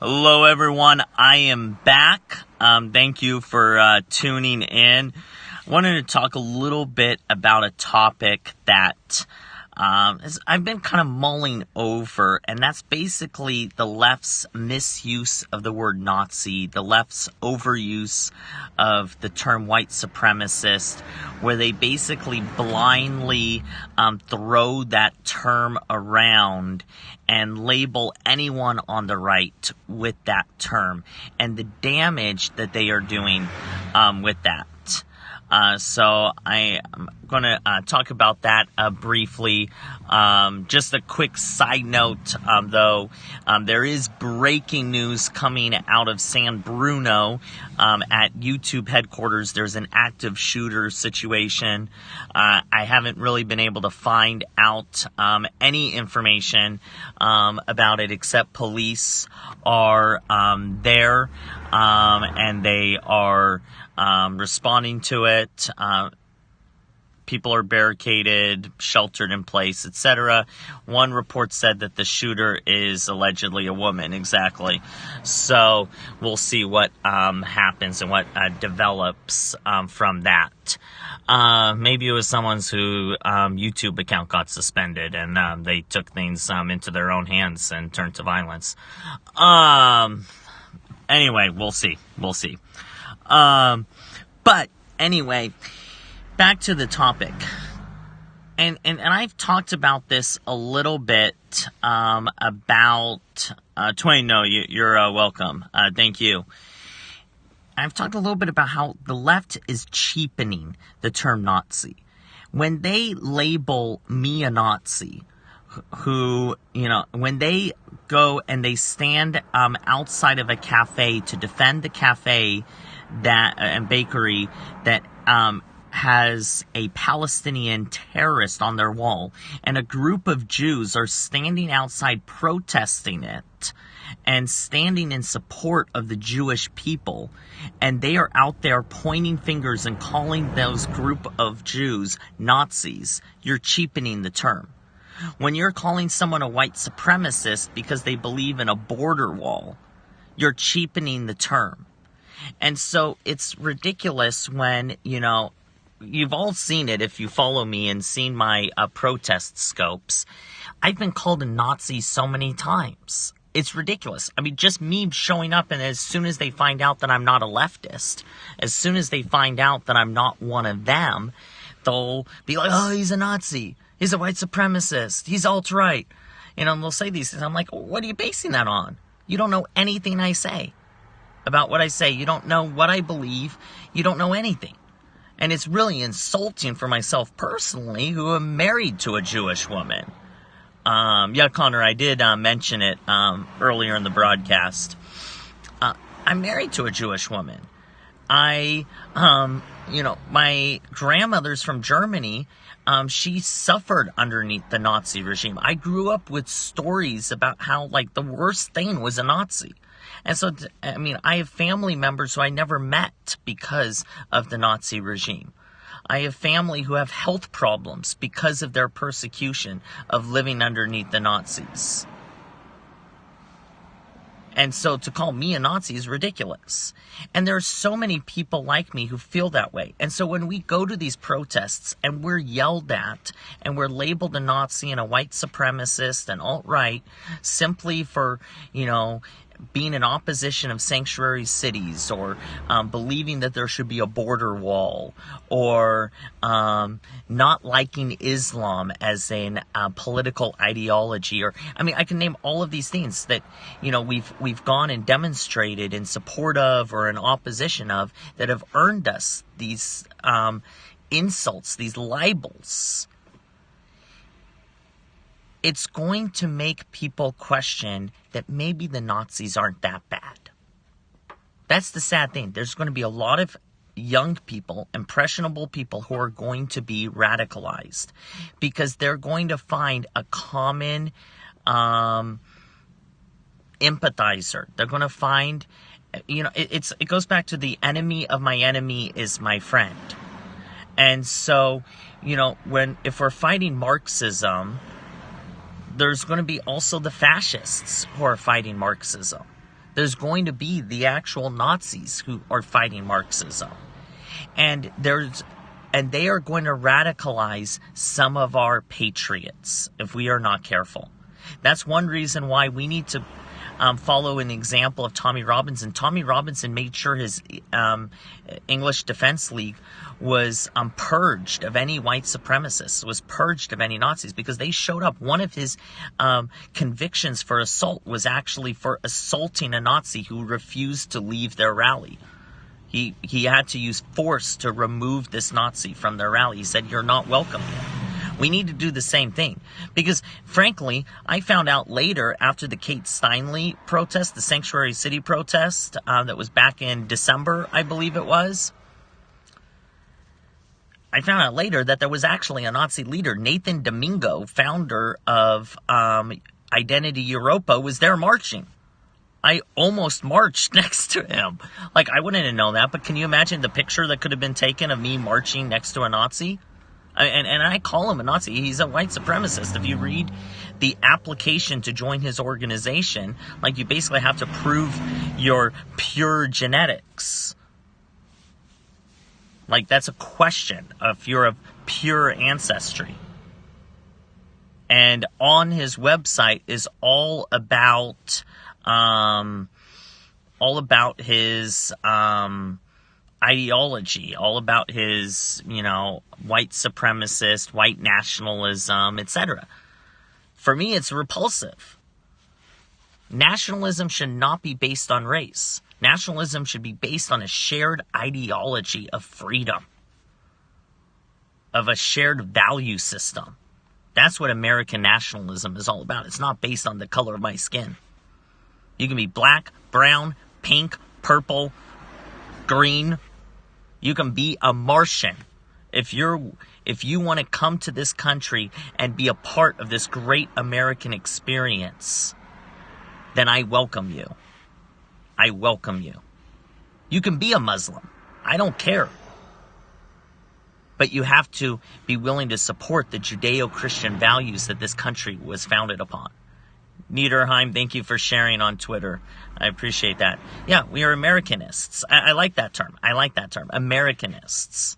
Hello, everyone. I am back. Thank you for tuning in. I wanted to talk a little bit about a topic that I've been kind of mulling over, and that's basically the left's misuse of the word Nazi, the left's overuse of the term white supremacist, where they basically blindly throw that term around and label anyone on the right with that term, and the damage that they are doing with that. So I am going to talk about that briefly. Just a quick side note, though, there is breaking news coming out of San Bruno at YouTube headquarters. There's an active shooter situation. I haven't really been able to find out any information about it, except police are there and they are responding to it. People are barricaded, sheltered in place, etc. One report said that the shooter is allegedly a woman. Exactly. So we'll see what happens and what develops from that. Maybe it was someone's YouTube account got suspended and they took things into their own hands and turned to violence. Anyway, we'll see. But anyway, back to the topic. And I've talked about this a little bit about Twain. No, you're welcome. Thank you. I've talked a little bit about how the left is cheapening the term Nazi. When they label me a Nazi, when they go and they stand outside of a cafe to defend the cafe and bakery that has a Palestinian terrorist on their wall, and a group of Jews are standing outside protesting it and standing in support of the Jewish people, and they are out there pointing fingers and calling those group of Jews Nazis, you're cheapening the term. When you're calling someone a white supremacist because they believe in a border wall, you're cheapening the term. And so it's ridiculous when, you've all seen it if you follow me and seen my protest scopes. I've been called a Nazi so many times. It's ridiculous. I mean, just me showing up, and as soon as they find out that I'm not a leftist, as soon as they find out that I'm not one of them, they'll be like, oh, he's a Nazi. He's a white supremacist. He's alt-right. And they'll say these things. I'm like, what are you basing that on? You don't know anything I say about what I say. You don't know what I believe. You don't know anything. And it's really insulting for myself personally, who am married to a Jewish woman. Yeah, Connor, I did mention it earlier in the broadcast. I'm married to a Jewish woman. My grandmother's from Germany. She suffered underneath the Nazi regime. I grew up with stories about how, the worst thing was a Nazi. And so, I have family members who I never met because of the Nazi regime. I have family who have health problems because of their persecution of living underneath the Nazis. And so to call me a Nazi is ridiculous. And there are so many people like me who feel that way. And so when we go to these protests and we're yelled at and we're labeled a Nazi and a white supremacist and alt-right simply for, being in opposition of sanctuary cities, or believing that there should be a border wall, or not liking Islam as a political ideology, or I can name all of these things that we've gone and demonstrated in support of or in opposition of that have earned us these insults, these libels. It's going to make people question that maybe the Nazis aren't that bad. That's the sad thing. There's going to be a lot of young people, impressionable people, who are going to be radicalized because they're going to find a common empathizer. They're going to find, it goes back to the enemy of my enemy is my friend. And so, if we're fighting Marxism, there's going to be also the fascists who are fighting Marxism. There's going to be the actual Nazis who are fighting Marxism. And they are going to radicalize some of our patriots if we are not careful. That's one reason why we need to follow an example of Tommy Robinson. Tommy Robinson made sure his English Defense League was purged of any white supremacists, was purged of any Nazis, because they showed up. One of his convictions for assault was actually for assaulting a Nazi who refused to leave their rally. He had to use force to remove this Nazi from their rally. He said, "You're not welcome here." We need to do the same thing. Because, frankly, I found out later, after the Kate Steinle protest, the Sanctuary City protest, that was back in December, I believe it was. I found out later that there was actually a Nazi leader, Nathan Domingo, founder of Identity Europa, was there marching. I almost marched next to him. Like, I wouldn't have known that, but can you imagine the picture that could have been taken of me marching next to a Nazi? And I call him a Nazi. He's a white supremacist. If you read the application to join his organization, like, you basically have to prove your pure genetics. Like, that's a question if you're of pure ancestry. And on his website is all about his ideology, all about his, white supremacist, white nationalism, etc. For me, it's repulsive. Nationalism should not be based on race. Nationalism should be based on a shared ideology of freedom, of a shared value system. That's what American nationalism is all about. It's not based on the color of my skin. You can be black, brown, pink, purple, green. You can be a Martian. If you want to come to this country and be a part of this great American experience, then I welcome you. I welcome you. You can be a Muslim. I don't care. But you have to be willing to support the Judeo-Christian values that this country was founded upon. Niederheim, thank you for sharing on Twitter. I appreciate that. Yeah, we are Americanists. I like that term. Americanists.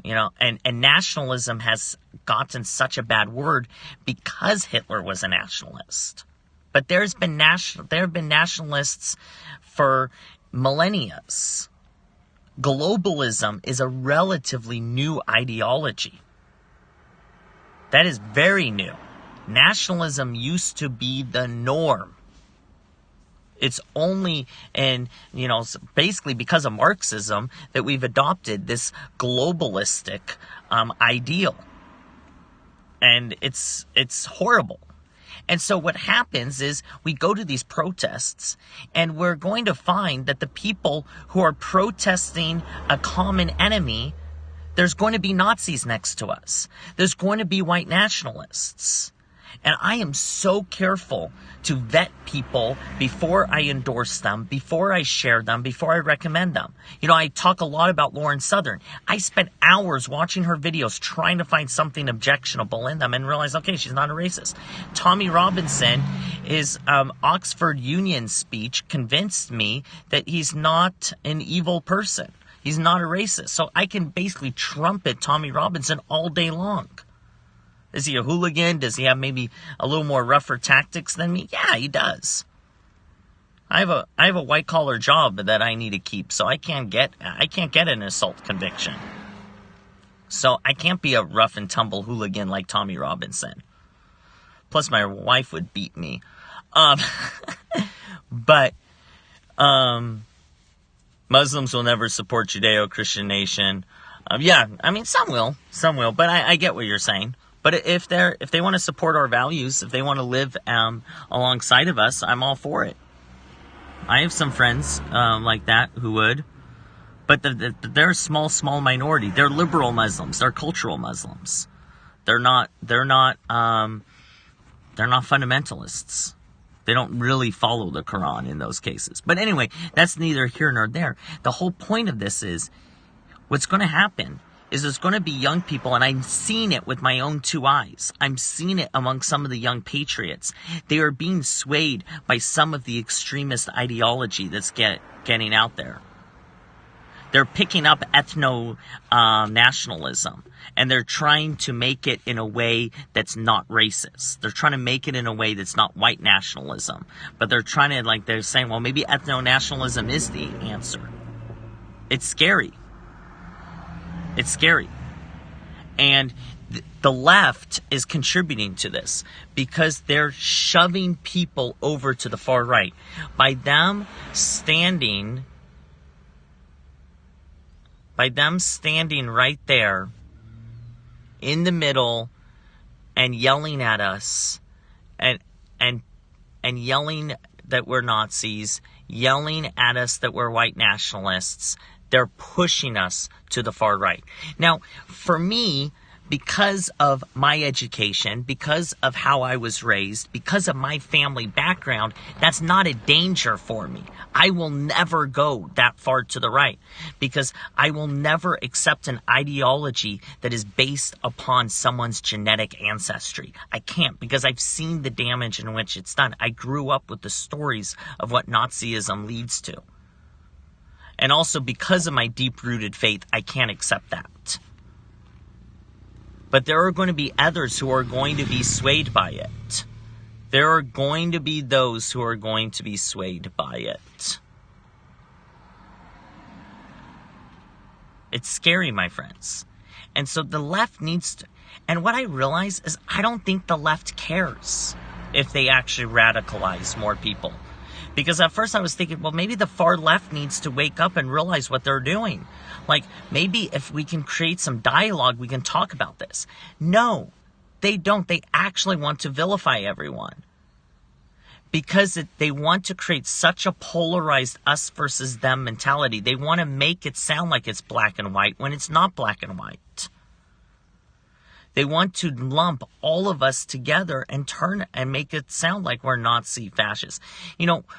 And nationalism has gotten such a bad word because Hitler was a nationalist. But there have been nationalists for millennia. Globalism is a relatively new ideology. That is very new. Nationalism used to be the norm. It's only basically because of Marxism that we've adopted this globalistic ideal. And it's horrible. And so what happens is we go to these protests and we're going to find that the people who are protesting a common enemy, there's going to be Nazis next to us. There's going to be white nationalists. And I am so careful to vet people before I endorse them, before I share them, before I recommend them. I talk a lot about Lauren Southern. I spent hours watching her videos trying to find something objectionable in them and realized, okay, she's not a racist. Tommy Robinson, his Oxford Union speech convinced me that he's not an evil person. He's not a racist. So I can basically trumpet Tommy Robinson all day long. Is he a hooligan? Does he have maybe a little more rougher tactics than me? Yeah, he does. I have a white collar job that I need to keep, so I can't get an assault conviction. So I can't be a rough and tumble hooligan like Tommy Robinson. Plus, my wife would beat me. But Muslims will never support Judeo-Christian nation. Some will, but I get what you're saying. But if they want to support our values, if they want to live alongside of us, I'm all for it. I have some friends like that who would, but they're a small minority. They're liberal Muslims. They're cultural Muslims. They're not fundamentalists. They don't really follow the Quran in those cases. But anyway, that's neither here nor there. The whole point of this is what's going to happen is there's going to be young people, and I'm seeing it with my own two eyes. I'm seeing it among some of the young patriots. They are being swayed by some of the extremist ideology that's getting out there. They're picking up ethno-nationalism, and they're trying to make it in a way that's not racist. They're trying to make it in a way that's not white nationalism. But they're trying to, they're saying, well, maybe ethno-nationalism is the answer. It's scary. It's scary. And the left is contributing to this because they're shoving people over to the far right. By them standing right there in the middle and yelling at us and yelling that we're Nazis, yelling at us that we're white nationalists, they're pushing us to the far right. Now, for me, because of my education, because of how I was raised, because of my family background, that's not a danger for me. I will never go that far to the right because I will never accept an ideology that is based upon someone's genetic ancestry. I can't, because I've seen the damage in which it's done. I grew up with the stories of what Nazism leads to. And also because of my deep-rooted faith, I can't accept that. But there are going to be others who are going to be swayed by it. There are going to be those who are going to be swayed by it. It's scary, my friends. And so the left needs to... And what I realize is I don't think the left cares if they actually radicalize more people. Because at first I was thinking, well, maybe the far left needs to wake up and realize what they're doing. Maybe if we can create some dialogue, we can talk about this. No, they don't. They actually want to vilify everyone. Because they want to create such a polarized us versus them mentality. They want to make it sound like it's black and white when it's not black and white. They want to lump all of us together and turn and make it sound like we're Nazi fascists.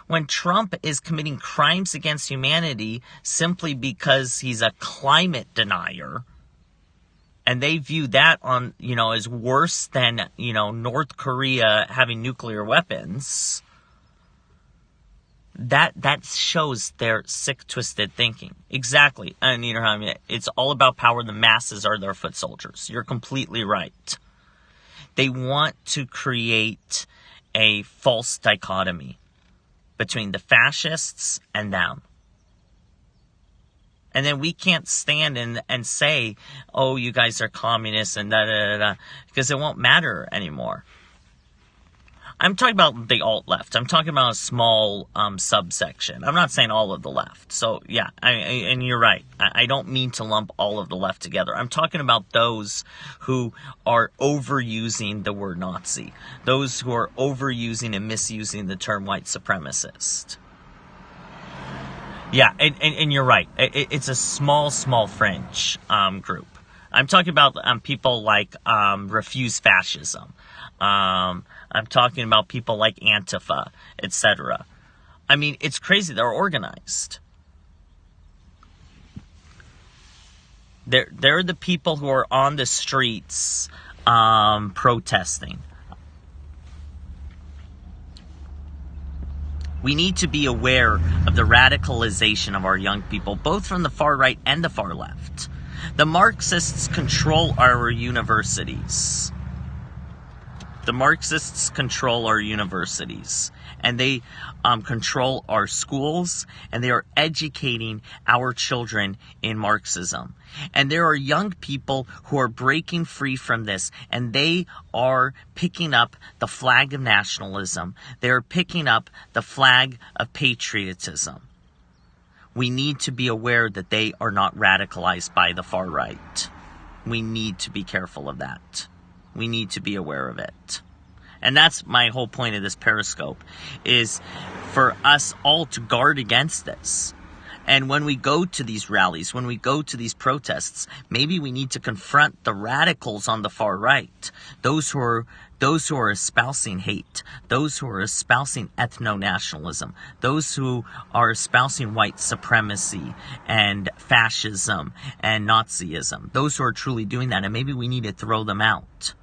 When Trump is committing crimes against humanity simply because he's a climate denier, and they view that as worse than, North Korea having nuclear weapons, that shows their sick, twisted thinking. Exactly. And it's all about power. The masses are their foot soldiers. You're completely right. They want to create a false dichotomy between the fascists and them. And then we can't stand and say, oh, you guys are communists and da-da-da-da, because it won't matter anymore. I'm talking about the alt-left. I'm talking about a small subsection. I'm not saying all of the left. So, yeah, and you're right. I don't mean to lump all of the left together. I'm talking about those who are overusing the word Nazi. Those who are overusing and misusing the term white supremacist. Yeah, and you're right. It's a small fringe group. I'm talking about people like Refuse Fascism. I'm talking about people like Antifa, etc. I mean, it's crazy. They're organized. They're the people who are on the streets protesting. We need to be aware of the radicalization of our young people, both from the far right and the far left. The Marxists control our universities. The Marxists control our universities, and they control our schools, and they are educating our children in Marxism. And there are young people who are breaking free from this, and they are picking up the flag of nationalism. They are picking up the flag of patriotism. We need to be aware that they are not radicalized by the far right. We need to be careful of that. We need to be aware of it. And that's my whole point of this Periscope, is for us all to guard against this. And when we go to these rallies, when we go to these protests, maybe we need to confront the radicals on the far right, those who are those who are espousing hate, those who are espousing ethno-nationalism, those who are espousing white supremacy and fascism and Nazism, those who are truly doing that, and maybe we need to throw them out.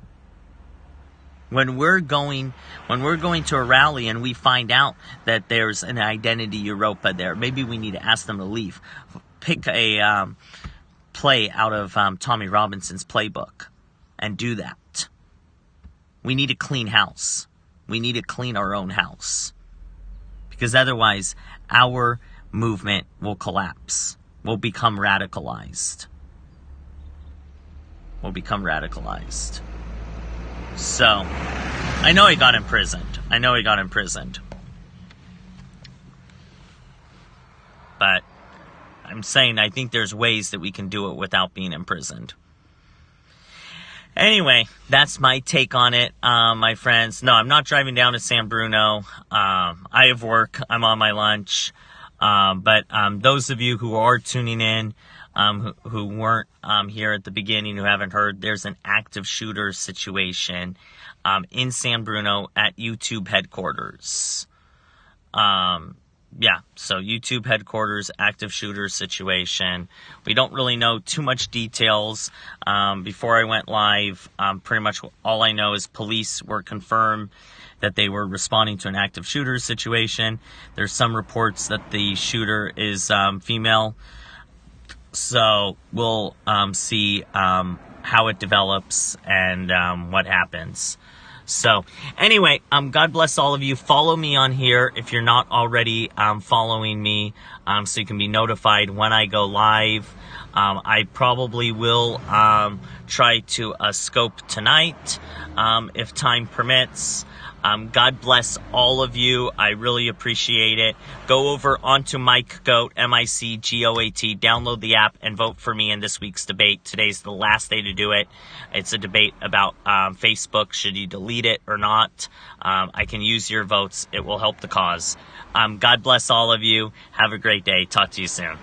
When we're going to a rally and we find out that there's an Identity Europa there, maybe we need to ask them to leave. Pick a play out of Tommy Robinson's playbook and do that. We need a clean house. We need to clean our own house. Because otherwise, our movement will collapse. We'll become radicalized. So, I know he got imprisoned. But I'm saying I think there's ways that we can do it without being imprisoned. Anyway, that's my take on it, my friends. No, I'm not driving down to San Bruno. I have work. I'm on my lunch. But those of you who are tuning in, who weren't here at the beginning, who haven't heard, there's an active shooter situation in San Bruno at YouTube headquarters. So YouTube headquarters, active shooter situation. We don't really know too much details. Before I went live, pretty much all I know is police were confirmed that they were responding to an active shooter situation. There's some reports that the shooter is female. So we'll see how it develops and what happens. So, anyway, God bless all of you. Follow me on here if you're not already following me, so you can be notified when I go live. I probably will try to scope tonight if time permits. God bless all of you. I really appreciate it. Go over onto MicGoat, MicGoat, download the app, and vote for me in this week's debate. Today's the last day to do it. It's a debate about Facebook. Should you delete it or not? I can use your votes. It will help the cause. God bless all of you. Have a great day. Talk to you soon.